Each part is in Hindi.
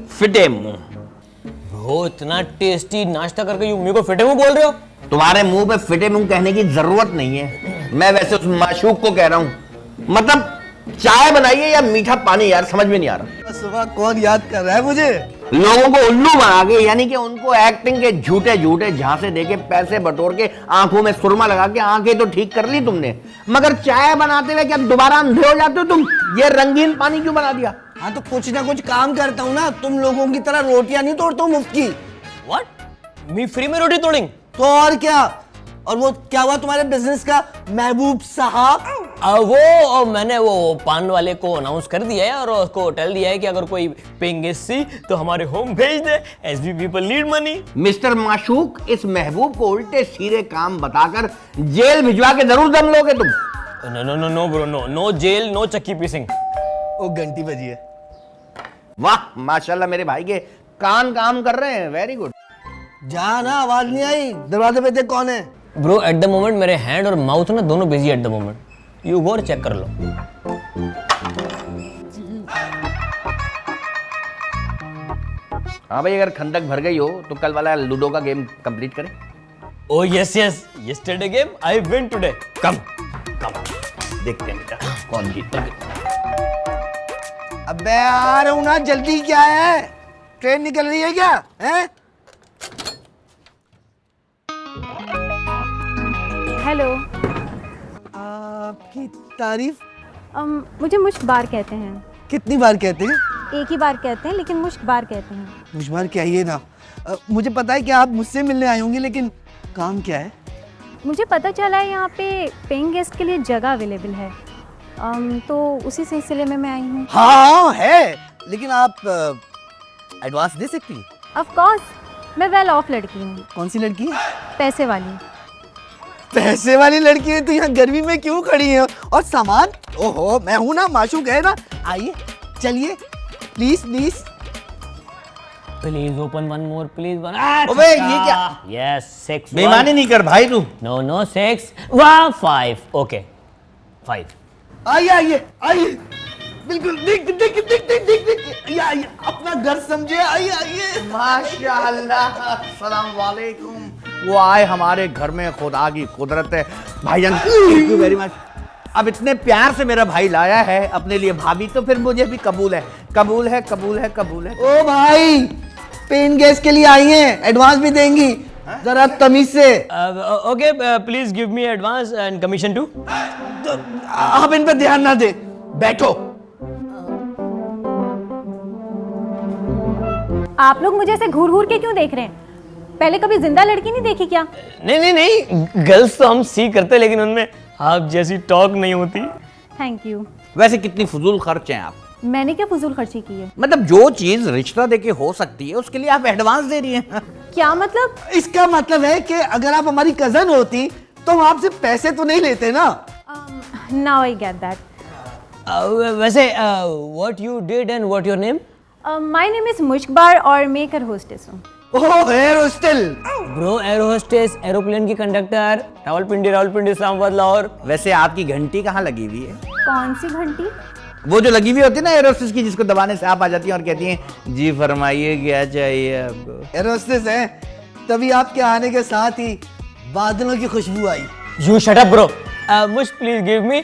फिटे मुंह। वो इतना टेस्टी नाश्ता करके यू मेरे को फिटे मुंह बोल रहे हो? तुम्हारे मुंह पे फिटे मुंह कहने की जरूरत नहीं है। मैं वैसे उस माशूक को कह रहा हूं, मतलब चाय बनाइए या मीठा पानी, यार समझ में नहीं आ रहा। सुबह कौन याद कर रहा है मुझे? लोगों को उल्लू बना के, यानी कि उनको एक्टिंग के झूठे झूठे झांसे देके पैसे बटोर के आंखों में सुरमा लगा के आंखें तो ठीक कर ली तुमने, मगर चाय बनाते हुए क्या दोबारा अंधे हो जाते हो तुम? ये रंगीन पानी क्यों बना दिया? हाँ तो कुछ ना कुछ काम करता हूँ ना, तुम लोगों की तरह रोटियां नहीं तोड़ता हूँ मुफ्त की। व्हाट? मी फ्री में रोटी तोड़ेंगे? तो और क्या? और वो क्या हुआ तुम्हारे बिजनेस का महबूब साहब? मैंने वो पान वाले को अनाउंस कर दिया है और उसको टेल दिया है कि अगर कोई पेइंग गेस्ट सी तो हमारे होम भेज दे, as we people need money. Mister Mashooq, इस महबूब को उल्टे सीधे काम बताकर जेल भिजवा के जरूर दम लोगे तुम। No no no no bro, no no jail, no चक्की पीसिंग। वो घंटी बजी है। वाह माशाल्लाह, मेरे भाई के कान काम कर रहे हैं, वेरी गुड। जा ना, आवाज नहीं आई। दरवाजे पे देख कौन है। ब्रो एट द मोमेंट मेरे हैंड और माउथ ना दोनों busy at the moment. You go और चेक कर लो। हाँ भाई, अगर खंडक भर गई हो तो कल वाला लूडो का गेम कंप्लीट करें। Oh yes yes, yesterday game I win today. Come come देखते हैं बेटा कौन जीतता है। अबे आ रहा हूं ना, जल्दी क्या है? ट्रेन निकल रही है क्या? हैं? हेलो। आपकी तारीफ मुझे मुश्क बार कहते हैं। कितनी बार कहते हैं? एक ही बार कहते हैं, लेकिन मुश्क बार कहते हैं। मुझ बार कहिए ना। मुझे पता है कि आप मुझसे मिलने आए होंगे, लेकिन काम क्या है? मुझे पता चला है यहाँ पे पेइंग गेस्ट के लिए जगह अवेलेबल है, तो उसी सिलसिले में मैं आई हूँ। हाँ है, लेकिन आप एडवांस दे सकती हैं? ऑफ कोर्स, मैं वेल ऑफ लड़की हूँ। कौन सी लड़की है? पैसे वाली। पैसे वाली लड़की है तो यहाँ गर्मी में क्यों खड़ी है? और सामान? ओहो, मैं हूं ना, माशूक है ना। आइए चलिए, please please. Please open one more please one. ओबे ये क्या? Yes six. बेईमानी नहीं कर भाई तू। नो नो सिक्स वाह फाइव। ओके 5। आइए आइए आइए, बिल्कुल दिख दिख दिख दिख दिख दिख दिख। आइए आइए, अपना घर समझे। आइए आइए। माशाअल्लाह, अस्सलाम वालेकुम। वो आए हमारे घर में, खुदा की कुदरत है भाईजान। Thank you very much. अब इतने प्यार से मेरा भाई लाया है अपने लिए भाभी, तो फिर मुझे भी कबूल है, कबूल है, कबूल है, कबूल है। ओ भाई, पेन गैस के लिए आई हैं, एडवांस भी देंगी? जरा तमीज से। Okay please give me advance and commission too. आप इन पर ध्यान ना दे, बैठो। आप लोग मुझे ऐसे घूर घूर के क्यों देख रहे हैं? पहले कभी जिंदा लड़की नहीं देखी क्या? नहीं नहीं नहीं, गर्ल्स तो हम सी करते, लेकिन उनमें आप जैसी टॉक नहीं होती। Thank you. वैसे कितनी फजूल खर्च हैं आप? मैंने क्या फजूल खर्ची की है? मतलब जो चीज रिश्ता देके हो सकती है उसके लिए आप एडवांस दे रही हैं। क्या मतलब? इसका मतलब है कि अगर आप हमारी कजन होती तो हम आपसे पैसे तो नहीं लेते ना। Now I get that. वैसे what you did and what your name? My name is Mushkbar और मैं एयर होस्टेस हूँ। Oh, air hostel. Bro air hostess, aeroplane की कंडक्टर, रावलपिंडी इस्लामाबाद लाहौर। वैसे आपकी घंटी कहाँ लगी हुई है? कौन सी घंटी? वो जो लगी हुई होती है ना एरोस्टेस की, जिसको दबाने से आप आ जाती हैं और कहती हैं जी फरमाइए क्या चाहिए आपको। एयर होस्टेस है, तभी आपके आने के साथ ही बादलों की खुशबू आई। You shut up bro. Mush please give me.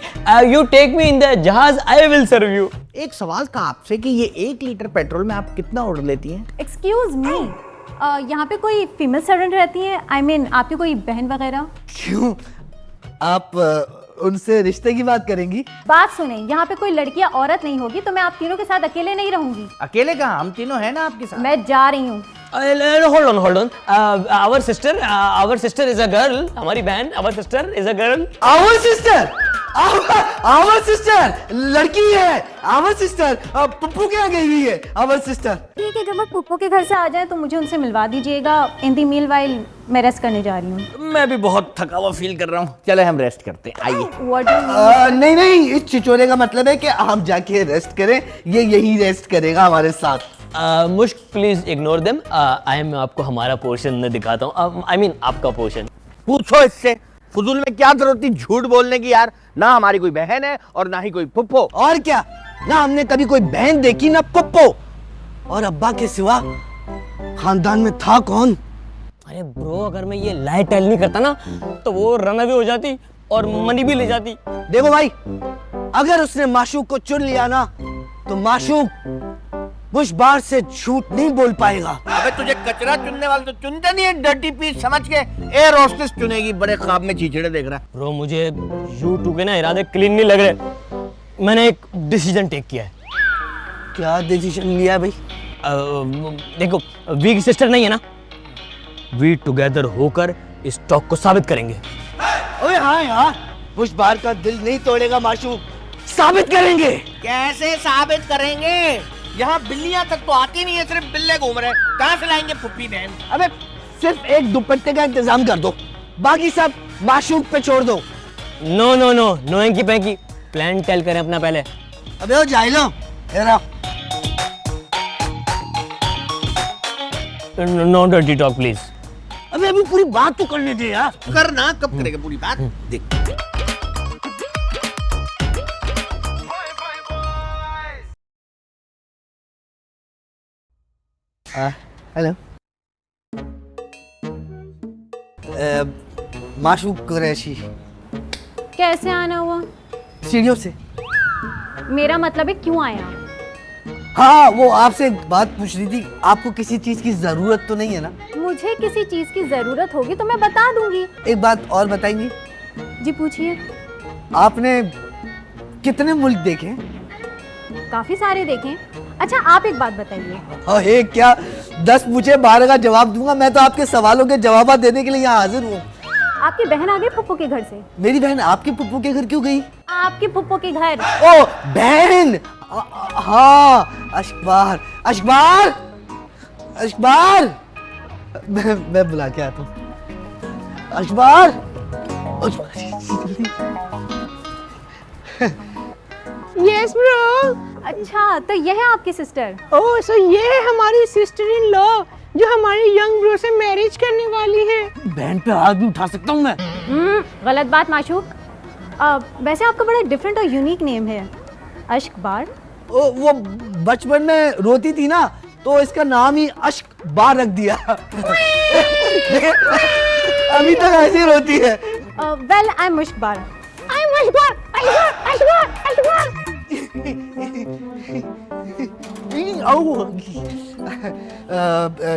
You take me in the जहाज, I will serve you. एक सवाल था आपसे कि ये 1 लीटर पेट्रोल में आप कितना ऑर्डर लेती हैं? एक्सक्यूज मी, यहाँ पे कोई फीमेल सर्वेंट रहती है? I mean, आपकी कोई बहन वगैरह? क्यों, आप उनसे रिश्ते की बात करेंगी? बात सुने, यहाँ पे कोई लड़की या औरत नहीं होगी तो मैं आप तीनों के साथ अकेले नहीं रहूंगी। अकेले कहाँ, हम तीनों हैं ना आपके साथ। मैं जा रही हूँ। hold on. Our sister is a girl. हमारी बहन, our sister is a girl. Our sister लड़की है। आवर सिस्टर पप्पू क्या गई हुई है? Our sister. ठीक है, जब मैं पुप्पो के घर से आ जाए तो मुझे उनसे मिलवा दीजिएगा। इन दी मील वाइल मैं रेस्ट करने जा रही हूँ। मैं भी बहुत थका हुआ फील कर रहा हूँ, चले हम रेस्ट करते हैं, आइए। What do you mean? नहीं नहीं, इस चिचोरे का मतलब है कि आप जाके रेस्ट करें, ये यही रेस्ट करेगा हमारे साथ। मुश्क please ignore them. I am आपको हमारा पोर्शन दिखाता हूँ। आई मीन आपका पोर्शन। पूछो इससे, फजूल में क्या जरूरत थी झूठ बोलने की यार। ना हमारी कोई बहन है और ना ही कोई फुफ्फो। और क्या, ना हमने कभी कोई बहन देखी ना पप्पो, और अब्बा के सिवा खानदान में था कौन? अरे ब्रो, अगर मैं ये लाई टेल नहीं करता ना तो वो रन अवे हो जाती और मनी भी ले जाती। देखो भाई, अगर उसने माशूक को चुन लिया ना तो माशूक बुश बार से झूठ नहीं बोल पाएगा। अबे तुझे कचरा चुनने वाले तो चुनते नहीं है, डर्टी पीस समझ के एयर होस्टेस चुनेगी। बड़े ख्वाब में चीचड़े देख रहा है। ब्रो, मुझे यू2 के ना इरादे क्लीन नहीं लग रहे। मैंने एक डिसीजन टेक किया है। क्या डिसीजन लिया है भाई? देखो, वी की सिस्टर नहीं है ना, वी टुगेदर होकर इस टॉक को साबित करेंगे। ओए हाँ यार, बुश बार का दिल नहीं तोड़ेगा माशूक, साबित करेंगे। कैसे साबित करेंगे? यहाँ बिल्लियां तक तो आती नहीं है, सिर्फ बिल्ले घूम रहे हैं। कहाँ से लाएंगे फुप्पी बहन? अबे सिर्फ एक दुपट्टे का इंतजाम कर दो, बाकी सब माशूक पे छोड़ दो। नो नो नो, नो की पैकी, प्लान टेल करें अपना पहले। अबे ओ जाइलो, नो डर्टी टॉक प्लीज। अबे अभी पूरी बात तो करने दे यार। करना कब करेगा पूरी बात? देख हेलो, माशूक कुरैशी, कैसे आना हुआ? सीढ़ियों से। मेरा मतलब है क्यों आया? हाँ, वो आपसे एक बात पूछ रही थी, आपको किसी चीज की जरूरत तो नहीं है ना? मुझे किसी चीज की जरूरत होगी तो मैं बता दूंगी। एक बात और बताएंगी? जी पूछिए। आपने कितने मुल्क देखे? काफी सारे देखें। अच्छा, आप एक बात बताइए। हाँ, एक क्या 10 पूछे 12 का जवाब दूंगा। मैं तो आपके सवालों के जवाब देने के लिए यहाँ हाजिर हूँ। आपकी बहन आ गई फुप्पो के घर से? मेरी बहन आपके पुप्पू के घर क्यों गई? आपकी फुप्पो के घर। ओ बहन, हाँ, अशकबार, अशकबार, अशकबार, मैं बुला के आता हूँ। अशकबार, यस ब्रो। अच्छा, तो यह है आपकी सिस्टर? ओह, सो ये है हमारी सिस्टर इन लॉ जो हमारे यंग ब्रो से मैरिज करने वाली है। बहन पे हाथ भी उठा सकता हूँ मैं? गलत बात माशूक। वैसे आपका बड़ा डिफरेंट और यूनिक नेम है, अश्कबार। वो बचपन में रोती थी ना तो इसका नाम ही अश्कबार रख दिया। अभी तक ऐसे ही रोती है। Well, I am Mushkbar. I am Ashbar, Ashbar, Ashbar, Ashbar.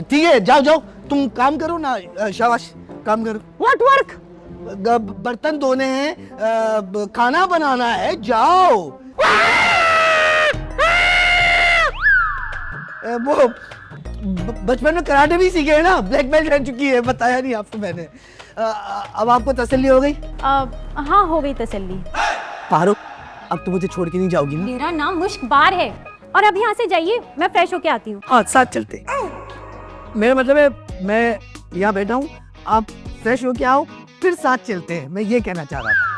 ठीक है, जाओ जाओ, तुम काम करो ना। शाबाश, काम करो। What work? बर्तन धोने हैं, खाना बनाना है, जाओ। वो बचपन में कराटे भी सीखे है ना, ब्लैक बेल्ट रह चुकी है, बताया नहीं आपको मैंने। अब आपको तसल्ली हो गई? हाँ, हो गई तसल्ली। फारूक, अब तो मुझे छोड़ के नहीं जाओगी ना? मेरा नाम मुश्कबार है और अब यहाँ से जाइए, मैं फ्रेश होके आती हूँ। हाँ, साथ चलते। मेरा मतलब है, मैं यहाँ बैठा हूँ, आप फ्रेश होके आओ, फिर साथ चलते हैं। मैं ये कहना चाह रहा था।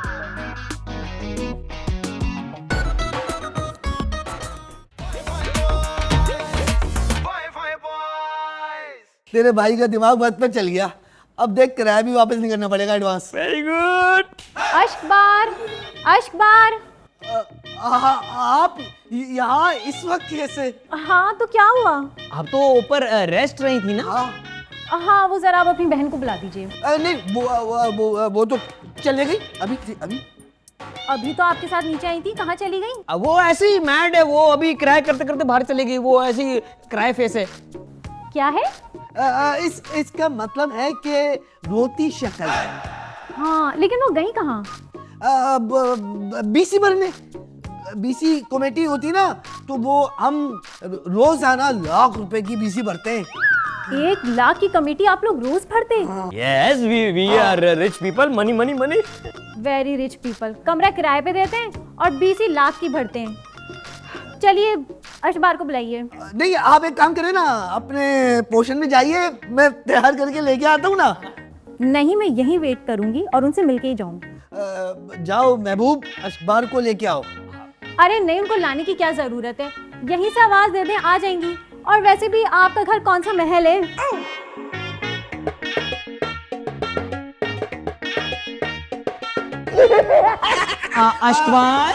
तेरे भाई का दिमाग बद पर चल गया। अब देख, किराया भी वापस नहीं करना पड़ेगा, advance. Very good. Ashkbar, Ashkbar. आप यहाँ इस वक्त कैसे? हाँ, तो क्या हुआ? आप तो ऊपर रेस्ट रही थी ना? हाँ, हाँ, वो जरा आप अपनी बहन को बुला दीजिए। नहीं, वो तो चले गई अभी अभी। अभी तो आपके साथ नीचे आई थी, कहाँ चली गई? अब वो ऐसी ही मैड है, वो अभी क्राई करते करते बाहर चली गई। वो ऐसी क्राई फेस है। क्या है? इसका मतलब है कि रोती शक्ल है। हाँ, लेकिन वो गई कहाँ? बीसी भरने। बीसी कमेटी होती ना, तो वो हम रोजाना लाख रुपए की बीसी भरते हैं। 1 लाख की कमेटी आप लोग रोज भरते हैं? Yes, we are rich people, money money money. Very rich people. कमरा किराए पे देते हैं और 20 लाख की भरते हैं। चलिए, अशबार को बुलाइए। नहीं, आप एक काम करें ना, अपने पोर्शन में जाइए, मैं तैयार करके लेके आता हूँ ना। नहीं, मैं यहीं वेट करूंगी और उनसे मिलके ही जाऊंगी। जाओ महबूब, अखबार को लेके आओ। अरे नहीं, उनको लाने की क्या जरूरत है, यहीं से आवाज दे दें, आ जाएंगी। और वैसे भी आपका घर कौन सा महल है? अश्कबार,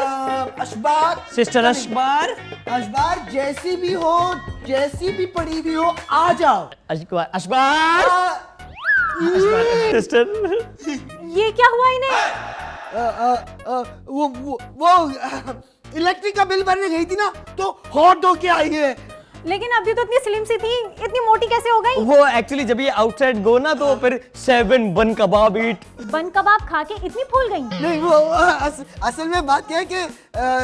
अशबार सिस्टर अशबार, अशबार जैसी भी हो, जैसी भी पड़ी हुई हो, आ जाओ। अशबार, अशबार, सिस्टर। ये क्या हुआ इन्हें? वो इलेक्ट्रिक का बिल भरने गई थी ना, तो हॉट होके आई है। लेकिन अभी तो इतनी स्लिम सी थी, इतनी मोटी कैसे हो गई? वो एक्चुअली जब ये आउटसाइड गो ना तो फिर 7 बन कबाब ईट। बन कबाब खा के इतनी फूल गई? नहीं वो असल में बात क्या है कि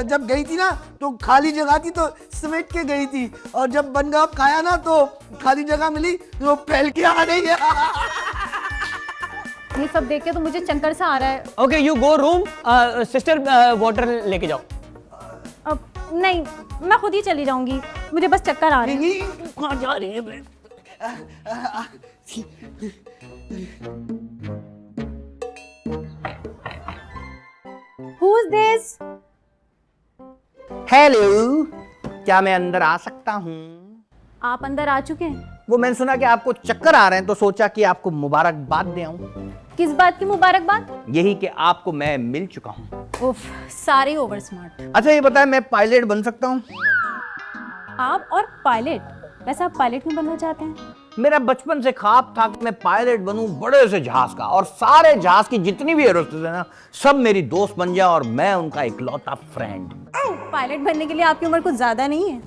जब गई थी ना तो खाली जगह थी तो समेट के गई थी, और जब बन कबाब खाया ना तो खाली जगह मिली तो फैल के आ गई है। ये सब देख के तो मुझे चक्कर सा आ रहा है। Okay you go room, sister water लेके जाओ। अब नहीं, मैं खुद ही चली जाऊंगी, मुझे बस चक्कर आ रहे हैं। कहाँ जा रही है? Who's this? हेलो, क्या मैं अंदर आ सकता हूँ? आप अंदर आ चुके हैं? वो मैंने सुना कि आपको चक्कर आ रहे हैं तो सोचा कि आपको मुबारकबाद दे आऊं। किस बात की मुबारकबाद? यही कि आपको मैं मिल चुका हूँ। उफ, सारे ओवर स्मार्ट। अच्छा ये बताएं, मैं पायलट बन सकता हूँ? आप और पायलट? वैसे आप पायलट क्यों बनना चाहते हैं? मेरा बचपन से ख्वाब था कि मैं पायलट बनूं बड़े से जहाज का, और सारे जहाज की जितनी भी एरोस्टेस है ना, सब मेरी दोस्त बन जाए और मैं उनका इकलौता फ्रेंड। पायलट बनने के लिए आपकी उम्र कुछ ज्यादा नहीं है।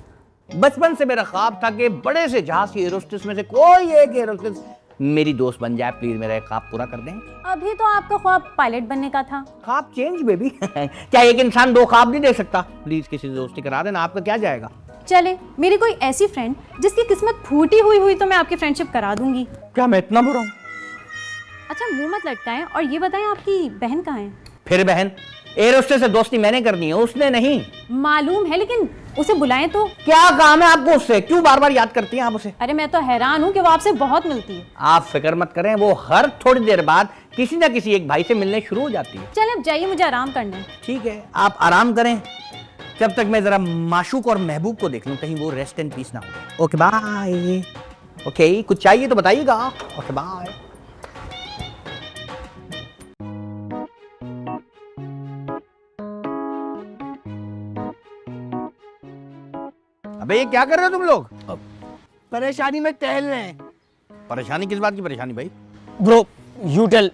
बचपन से मेरा ख्वाब था कि बड़े से जहाज की एरोस्टेस में से कोई एक एरोस्टेस मेरी दोस्त बन जाए। प्लीज मेरा ख्वाब पूरा कर दें। अभी तो आपका ख्वाब पायलट बनने का था। ख्वाब चेंज बेबी। क्या एक इंसान 2 ख्वाब नहीं दे सकता? प्लीज किसी से दोस्ती करा देना, आपका क्या जाएगा। चले, मेरी कोई ऐसी फ्रेंड जिसकी किस्मत फूटी हुई तो मैं आपकी फ्रेंडशिप करा दूंगी। क्या मैं इतना बुरा हूँ? अच्छा मुंह मत लटकाएं और ये बताएं आपकी बहन कहाँ है? फिर बहन, एरोस्टेस से दोस्ती मैंने करनी है, उसने नहीं। मालूम है, लेकिन उसे बुलाएं तो। क्या काम है आपको उससे? क्यों बार बार याद करती हैं आप उसे? अरे मैं तो हैरान हूँ कि वो आपसे बहुत मिलती है। आप फिक्र मत करें, वो हर थोड़ी देर बाद किसी ना किसी एक भाई से मिलने शुरू हो जाती है। चले अब जाइए, मुझे आराम करना है। ठीक है, आप आराम करें, जब तक मैं जरा माशूक और महबूब को देख लूं, कहीं वो रेस्ट एंड पीस ना हो। Okay bye. ओके, कुछ चाहिए तो बताइएगा। Okay bye. अबे ये क्या कर रहे हो तुम लोग? परेशानी में टहल रहे हैं। परेशानी किस बात की परेशानी भाई? ब्रो यू टेल,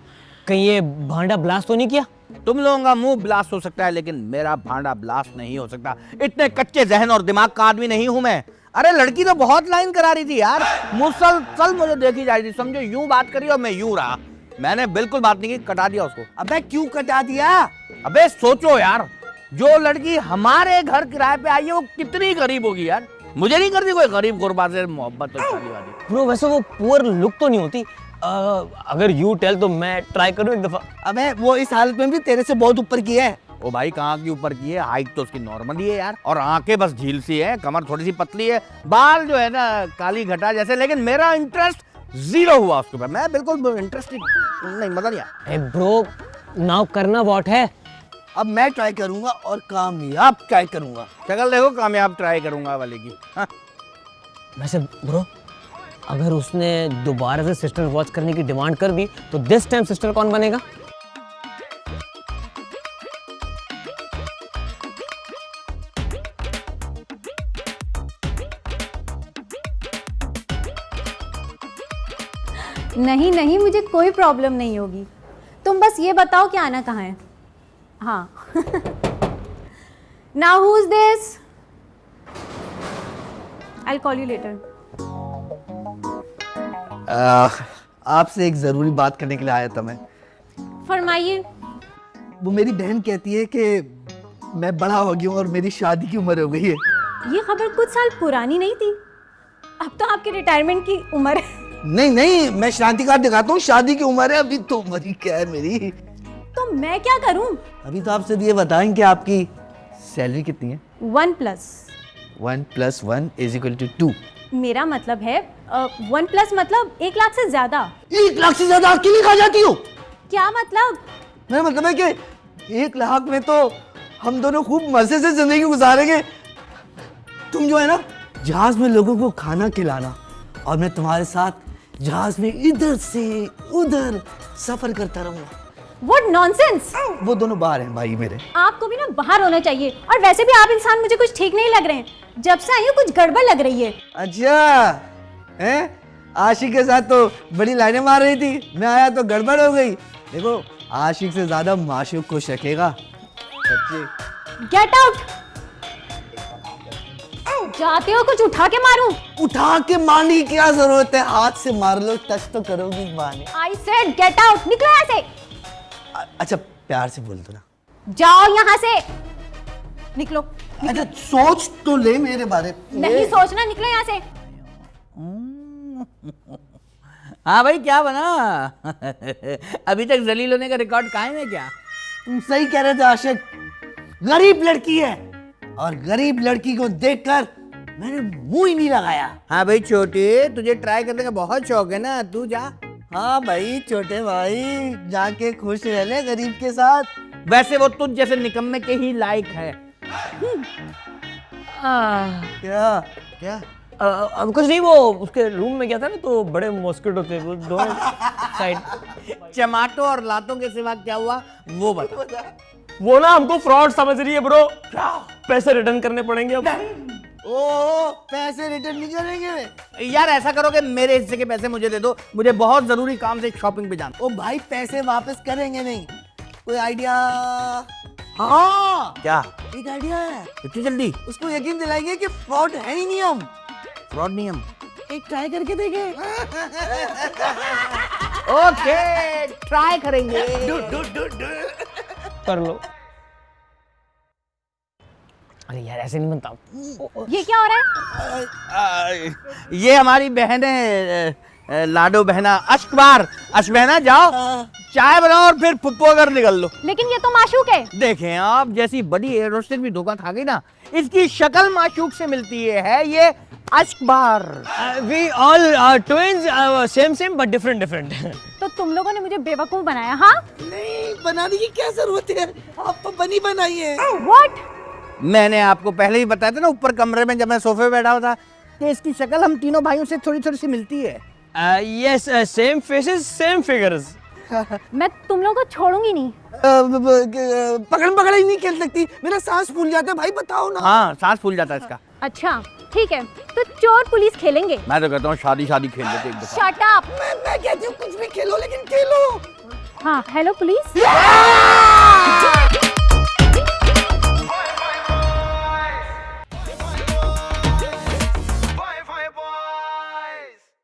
कहीं ये भांडा ब्लास्ट तो नहीं किया? तुम लोगों का मुंह ब्लास्ट हो सकता है, लेकिन मेरा भांडा ब्लास्ट नहीं हो सकता। इतने कच्चे जहन और दिमाग का आदमी नहीं हूं मैं। अरे लड़की तो बहुत लाइन करा रही थी यार, मुसलसल मुझे देखी जा रही थी, समझो यूं बात करी और मैं यूं रहा। मैंने बिल्कुल बात नहीं की, कटा दिया उसको। अबे क्यों कटा दिया? अबे सोचो यार, जो लड़की हमारे घर किराए पे आई है वो कितनी गरीब होगी यार। मुझे नहीं करती कोई गरीब गुरबा से मोहब्बत और शादी वादी। ब्रो वैसे वो पुअर लुक तो नहीं होती। अगर यू टेल तो मैं ट्राई करूं एक दफा। अबे वो इस हालत में भी तेरे से बहुत ऊपर की है। ओ भाई कहाँ की ऊपर की है, हाइट तो उसकी नॉर्मल ही है यार, और आंखें बस झील सी है, कमर थोड़ी सी पतली है, बाल जो है ना काली घटा जैसे। लेकिन मेरा इंटरेस्ट 0 हुआ उसके ऊपर। मैं बिल्कुल इंटरेस्टेड नहीं, मजा नहीं आया। ब्रो नाउ करना व्हाट है? अब मैं ट्राई करूंगा और कामयाब ट्राई करूंगा। शक्ल देखो, कामयाब ट्राई करूंगा वाले की। हाँ। वैसे ब्रो अगर उसने दोबारा से सिस्टर वॉच करने की डिमांड कर दी तो दिस टाइम सिस्टर कौन बनेगा? नहीं नहीं, मुझे कोई प्रॉब्लम नहीं होगी। तुम बस ये बताओ कि आना कहाँ है। हाँ। Now who's this? I'll call you later. आपसे एक जरूरी बात करने के लिए आया था मैं। फरमाइए। वो मेरी बहन कहती है कि मैं बड़ा हो गया हूँ और मेरी शादी की उम्र हो गई है। ये खबर कुछ साल पुरानी नहीं थी? अब तो आपके रिटायरमेंट की उम्र है। नहीं नहीं, मैं शांति कार्ड दिखाता हूँ, शादी की उम्र है। अभी तो उम्र ही क्या है मेरी। तो मैं क्या करूं? अभी तो आपसे ये बताएं कि आपकी सैलरी कितनी है? 1+. 1 + 1 = 2। मेरा मतलब है 1+ मतलब 1 लाख से ज्यादा। 1 लाख से ज्यादा आपके लिए खा जाती हो? क्या मतलब? मेरा मतलब है कि 1 लाख में तो हम दोनों खूब मजे से जिंदगी गुजारेंगे। तुम जो है ना जहाज में लोगों को खाना खिलाना, और मैं तुम्हारे साथ जहाज में इधर से उधर सफर करता रहूंगा। What nonsense. वो दोनों बाहर हैं भाई मेरे। आपको भी ना बाहर होना चाहिए, और वैसे भी आप इंसान मुझे कुछ ठीक नहीं लग रहे हैं। जब से आई हूँ कुछ गड़बड़ लग रही है। अच्छा हैं, आशिक के साथ तो बड़ी लाइनें मार रही थी, मैं आया तो गड़बड़ हो गई। देखो आशिक से ज्यादा माशूक को शकेगा सच्ची। Get out. जाते हो कुछ उठा के मारूं? उठा के मारने की क्या जरूरत है, हाथ से मार लो, टच तो करोगी मारने। आई सेड गेट आउट, निकलो यहाँ से। अच्छा प्यार से बोल दो ना। जाओ यहाँ से, निकलो। अच्छा सोच तो ले मेरे बारे में। नहीं सोचना, निकलो यहाँ से। हाँ भाई क्या बना? अभी तक जलील होने का रिकॉर्ड कायम है क्या? तुम सही कह रहे थे आशिक, गरीब लड़की है, और गरीब लड़की को देखकर मैंने मुंह ही नहीं लगाया। हाँ भाई छोटे, तुझे ट्राई करने का बहुत शौक है ना, तू जा। हाँ भाई छोटे भाई, जाके खुश रह ले गरीब के साथ। वैसे वो तुझ जैसे निकम्मे के ही लायक है। क्या क्या? अब कुछ नहीं, वो उसके रूम में गया था ना, तो बड़े मॉस्किटो थे वो दोनों साइड। चमाटो और लातों के सिवा क्या हुआ वो बता। वो ना हमको फ्रॉड समझ रही है ब्रो, पैसे रिटर्न करने पड़ेंगे अब। ओ पैसे रिटर्न नहीं करेंगे वे? यार ऐसा करो कि मेरे हिस्से के पैसे मुझे दे दो, मुझे बहुत जरूरी काम से शॉपिंग पे जाना। ओ भाई पैसे वापस करेंगे नहीं, कोई आइडिया? हाँ क्या? एक आइडिया है, इतनी जल्दी? उसको यकीन दिलाएंगे कि फ्रॉड है ही नहीं हम। फ्रॉड नियम। एक ट्राई करके देखे। ओके ट्राई करेंगे। कर लो। अरे यार ऐसे नहीं बनता। ये क्या हो रहा है? ये हमारी बहन है, लाडो बहना अश्कबार। अश्बहना जाओ चाय बनाओ और फिर पुप्पो कर निकल लो। लेकिन ये तो माशूक है। देखें आप, जैसी बड़ी एयर होस्टेस भी धोखा खा गई ना, इसकी शक्ल माशूक से मिलती है ये Ashkbar. We all twins, same but different. तो तुम लोगों ने मुझे बेवकूफ बनाया। हाँ नहीं बनाने की क्या जरूरत है, आप तो बनी बनाई है। व्हाट? मैंने आपको पहले ही बताया था ना ऊपर कमरे में जब मैं सोफे पे बैठा हुआ था कि इसकी शक्ल हम तीनों भाइयों से थोड़ी थोड़ी सी मिलती है। Yes, same faces same figures. मैं तुम लोगों को छोड़ूंगी नहीं। पकड़ पकड़ ही नहीं खेल सकती, मेरा सांस फूल जाता है भाई, बताओ ना। हाँ सांस फूल जाता है इसका। अच्छा ठीक है, तो चोर पुलिस खेलेंगे। मैं तो कहता हूँ शादी खेल लेते एक दफा। Shut up. मैं कहती हूँ कुछ भी खेलो, लेकिन खेलो। हाँ हेलो पुलिस।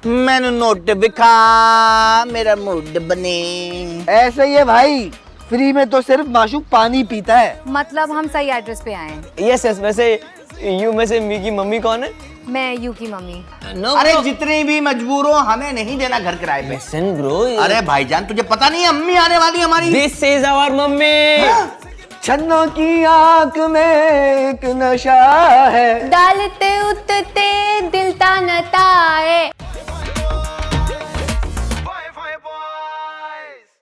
मैंने नोट बिखा मेरा मूड बने। ऐसा ही है भाई, फ्री में तो सिर्फ माशूक पानी पीता है। मतलब हम सही एड्रेस पे आए हैं। यस वैसे यू में से मी की मम्मी कौन है? मैं यू की मम्मी। नो अरे जितने भी मजबूर हो हमें नहीं देना घर किराए पे। लिसन ब्रो, अरे भाईजान तुझे पता नहीं है अम्मी आने वाली है हमारी। This is our mummy. Channo की आंख में एक नशा है, डालते उतते दिल तानता है।